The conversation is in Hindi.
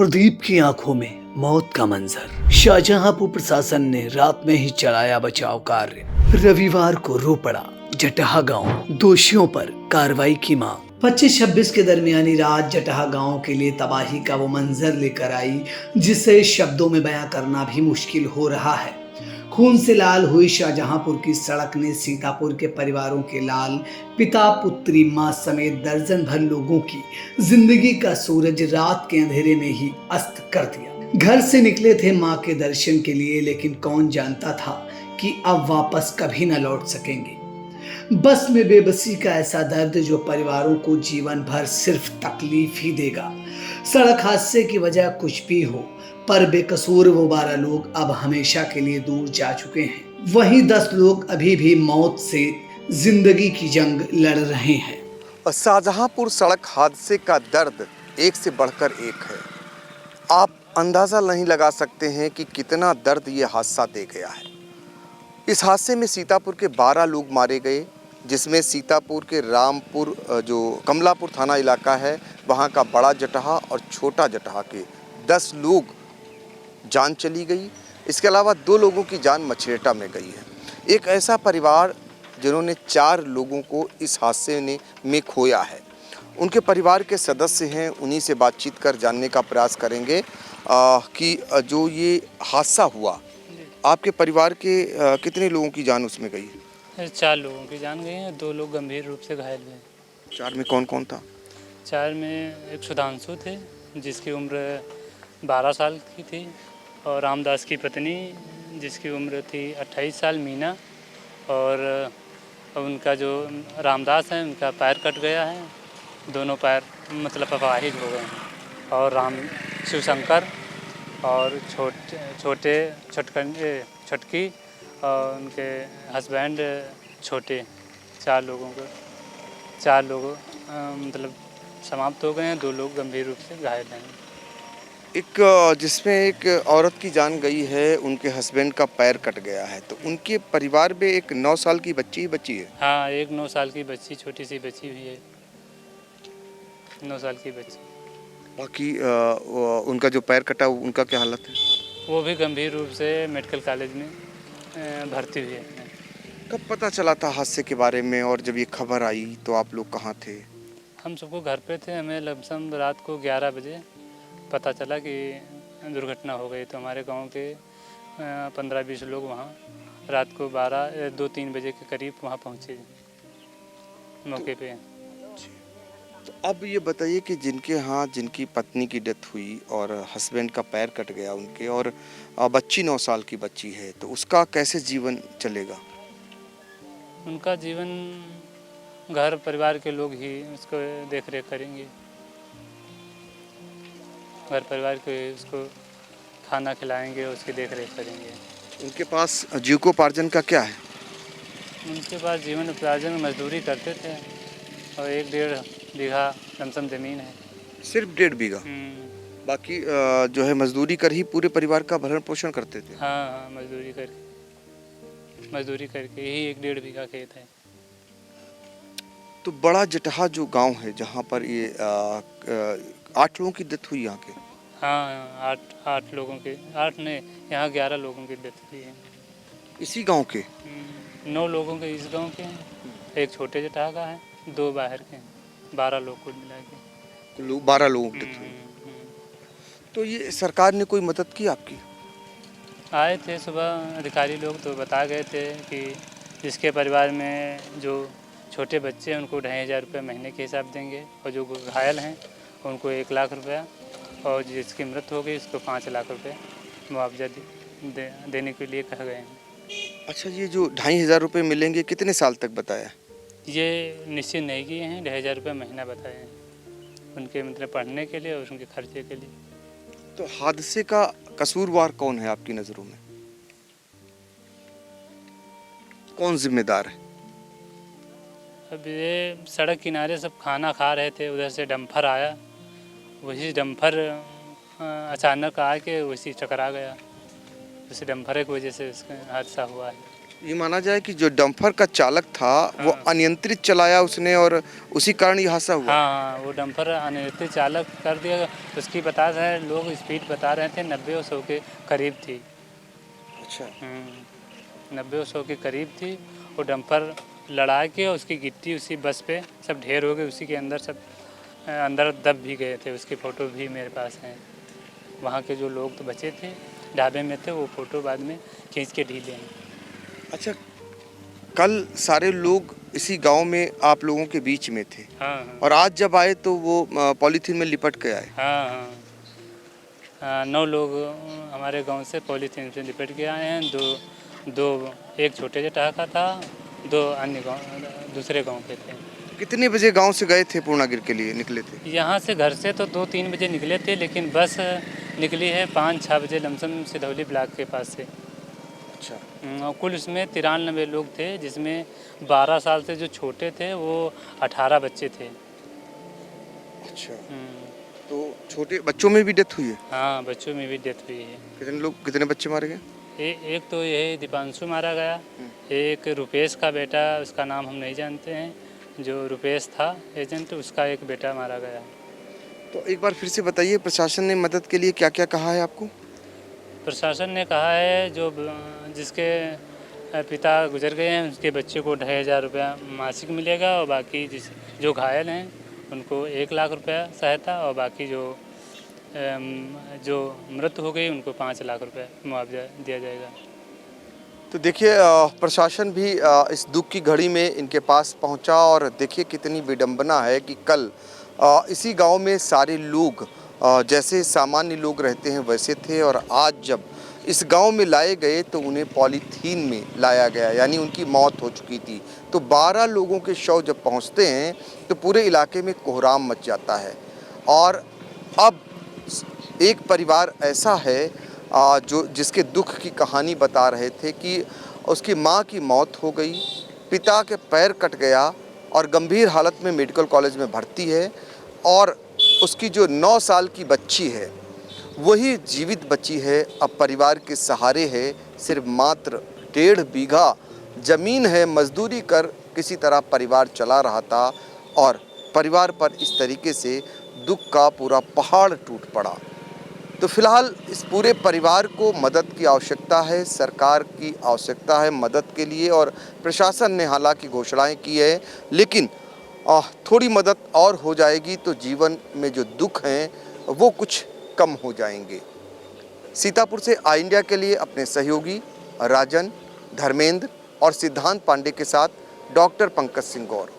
प्रदीप की आंखों में मौत का मंजर। शाहजहांपुर प्रशासन ने रात में ही चलाया बचाव कार्य। रविवार को रो पड़ा जटहा गांव, दोषियों पर कार्रवाई की मांग। 25-26 के दरमियानी रात जटहा गांव के लिए तबाही का वो मंजर लेकर आई जिसे शब्दों में बयां करना भी मुश्किल हो रहा है। खून से लाल हुई शाहजहांपुर की सड़क ने सीतापुर के परिवारों के लाल, पिता, पुत्री, मां समेत दर्जन भर लोगों की जिंदगी का सूरज रात के अंधेरे में ही अस्त कर दिया। घर से निकले थे मां के दर्शन के लिए, लेकिन कौन जानता था कि अब वापस कभी न लौट सकेंगे। बस में बेबसी का ऐसा दर्द जो परिवारों को जीवन भर सिर्फ तकलीफ ही देगा। सड़क हादसे की वजह कुछ भी हो, पर बेकसूर वो 12 लोग अब हमेशा के लिए दूर जा चुके हैं। वहीं 10 लोग अभी भी मौत से जिंदगी की जंग लड़ रहे हैं। और शाहजहांपुर सड़क हादसे का दर्द एक से बढ़कर एक है। आप अंदाज़ा नहीं लगा सकते हैं कि कितना दर्द ये हादसा दे गया है। इस हादसे में सीतापुर के 12 लोग मारे गए, जिसमें सीतापुर के रामपुर जो कमलापुर थाना इलाका है वहाँ का बड़ा जटहा और छोटा जटहा के 10 लोग जान चली गई। इसके अलावा 2 लोगों की जान मछेटा में गई है। एक ऐसा परिवार जिन्होंने 4 लोगों को इस हादसे में खोया है, उनके परिवार के सदस्य हैं, उन्हीं से बातचीत कर जानने का प्रयास करेंगे कि जो ये हादसा हुआ आपके परिवार के कितने लोगों की जान उसमें गई है? 4 लोगों की जान गई है, 2 लोग गंभीर रूप से घायल हुए। 4 में कौन कौन था? 4 में एक सुधांशु थे जिसकी उम्र 12 साल की थी, और रामदास की पत्नी जिसकी उम्र थी 28 साल, मीना। और उनका जो रामदास है उनका पैर कट गया है, दोनों पैर मतलब अपाहिज हो गए हैं। और शिवशंकर और छुटकी और उनके हस्बैंड छोटे, 4 लोग मतलब समाप्त हो गए हैं। 2 लोग गंभीर रूप से घायल हैं। जिसमें एक औरत की जान गई है, उनके हस्बैंड का पैर कट गया है, तो उनके परिवार में एक 9 साल की बच्ची है। हाँ, एक 9 साल की बच्ची, छोटी सी बच्ची हुई है, 9 साल की बच्ची। बाकी उनका जो पैर कटा उनका क्या हालत है? वो भी गंभीर रूप से मेडिकल कॉलेज में भर्ती हुई है। कब पता चला था हादसे के बारे में, और जब ये खबर आई तो आप लोग कहाँ थे? हम सबको घर पे थे। हमें लमसम रात को 11 बजे पता चला कि दुर्घटना हो गई, तो हमारे गांव के 15-20 लोग वहाँ रात को 2-3 बजे के करीब वहाँ पहुँचे मौके पे। तो अब ये बताइए कि जिनकी पत्नी की डेथ हुई और हस्बैंड का पैर कट गया उनके, और बच्ची 9 साल की बच्ची है, तो उसका कैसे जीवन चलेगा? उनका जीवन घर परिवार के लोग ही उसको देख रेख करेंगे। घर परिवार के उसको खाना खिलाएंगे, उसकी देख रेख करेंगे। उनके पास जीविकोपार्जन का क्या है? उनके पास जीवन उपार्जन मजदूरी करते थे, और 1-1.5 बीघा लमसम ज़मीन है। सिर्फ 1.5 बीघा? बाकी जो है मजदूरी कर ही पूरे परिवार का भरण पोषण करते थे? हाँ, मजदूरी करके ही 1-1.5 बीघा खेत है। तो बड़ा जटहा जो गांव है जहां पर ये 8 लोगों की डेथ हुई यहाँ के? हाँ, 8 लोगों के, 8 नहीं, यहाँ 11 लोगों की डेथ हुई है। इसी गांव के? 9 लोगों के इस गांव के हैं, एक छोटे जटहा का है, 2 बाहर के हैं, 12 लोग कुल मिला के। 12 लोगों की डेथ हुई। तो ये सरकार ने कोई मदद की आपकी? आए थे सुबह अधिकारी लोग, तो बता गए थे कि जिसके परिवार में जो छोटे बच्चे हैं उनको 2,500 रुपये महीने के हिसाब देंगे, और जो घायल हैं उनको 1 लाख रुपया, और जिसकी मृत्यु हो गई उसको 5 लाख रुपये मुआवजा देने के लिए कहा गए हैं। अच्छा, ये जो 2,500 रुपये मिलेंगे कितने साल तक बताया? ये निश्चित नहीं किए हैं, 2,500 रुपये महीना बताए हैं उनके मतलब पढ़ने के लिए और उनके खर्चे के लिए। तो हादसे का कसूरवार कौन है आपकी नज़रों में? कौन जिम्मेदार है? अब ये सड़क किनारे सब खाना खा रहे थे, उधर से डंपर आया, वही डंपर अचानक आके वैसे टकरा गया, उस डंपर की वजह से इसका हादसा हुआ है। ये माना जाए कि जो डंपर का चालक था वो अनियंत्रित चलाया उसने और उसी कारण ये हादसा हुआ। हाँ, वो डंपर अनियंत्रित चालक कर दिया। उसकी बता रहे लोग स्पीड बता रहे थे 90 और 100 के करीब थी। अच्छा। 90 और 100 के करीब थी। वो डंपर लड़ा के उसकी गिट्टी उसी बस पे सब ढेर हो गए, उसी के अंदर सब अंदर दब भी गए थे। उसकी फ़ोटो भी मेरे पास हैं। वहाँ के जो लोग तो बचे थे, ढाबे में थे, वो फ़ोटो बाद में खींच के ढीले हैं। अच्छा, कल सारे लोग इसी गांव में आप लोगों के बीच में थे हाँ, और आज जब आए तो वो पॉलीथीन में लिपट के आए। हाँ। 9 लोग हमारे गांव से पॉलीथीन से लिपट के आए हैं। दो एक छोटे से ठहाका था, 2 अन्य गांव दूसरे गांव के थे। कितने बजे गांव से गए थे पूर्णागिर के लिए निकले थे? यहाँ से घर से तो 2-3 बजे निकले थे, लेकिन बस निकली है 5-6 बजे लमसम सिधौली ब्लॉक के पास से। अच्छा। और कुल उसमें 93 लोग थे, जिसमें 12 साल से जो छोटे थे वो 18 बच्चे थे। अच्छा, तो छोटे बच्चों में भी डेथ हुई है? हाँ, बच्चों में भी डेथ हुई है। कितने बच्चे मारे गए? एक तो यही दीपांशु मारा गया, एक रुपेश का बेटा, उसका नाम हम नहीं जानते हैं, जो रुपेश था एजेंट, उसका एक बेटा मारा गया। तो एक बार फिर से बताइए, प्रशासन ने मदद के लिए क्या क्या कहा है आपको? प्रशासन ने कहा है जिसके पिता गुजर गए हैं उसके बच्चे को 2,500 रुपया मासिक मिलेगा, और बाकी जो घायल हैं उनको 1 लाख रुपया सहायता, और बाकी जो मृत्यु हो गई उनको 5 लाख रुपया मुआवजा दिया जाएगा। तो देखिए, प्रशासन भी इस दुख की घड़ी में इनके पास पहुंचा और देखिए कितनी विडंबना है कि कल इसी गांव में सारे लोग जैसे सामान्य लोग रहते हैं वैसे थे, और आज जब इस गांव में लाए गए तो उन्हें पॉलीथीन में लाया गया, यानी उनकी मौत हो चुकी थी। तो 12 लोगों के शव जब पहुंचते हैं तो पूरे इलाके में कोहराम मच जाता है। और अब एक परिवार ऐसा है जिसके दुख की कहानी बता रहे थे कि उसकी माँ की मौत हो गई, पिता के पैर कट गया और गंभीर हालत में मेडिकल कॉलेज में भर्ती है, और उसकी जो 9 साल की बच्ची है वही जीवित बची है। अब परिवार के सहारे है सिर्फ मात्र 1.5 बीघा ज़मीन है, मजदूरी कर किसी तरह परिवार चला रहा था, और परिवार पर इस तरीके से दुख का पूरा पहाड़ टूट पड़ा। तो फिलहाल इस पूरे परिवार को मदद की आवश्यकता है, सरकार की आवश्यकता है मदद के लिए, और प्रशासन ने हालांकि घोषणाएं की है, लेकिन थोड़ी मदद और हो जाएगी तो जीवन में जो दुख हैं वो कुछ कम हो जाएंगे। सीतापुर से आई इंडिया के लिए अपने सहयोगी राजन, धर्मेंद्र और सिद्धांत पांडे के साथ डॉक्टर पंकज सिंह गौर।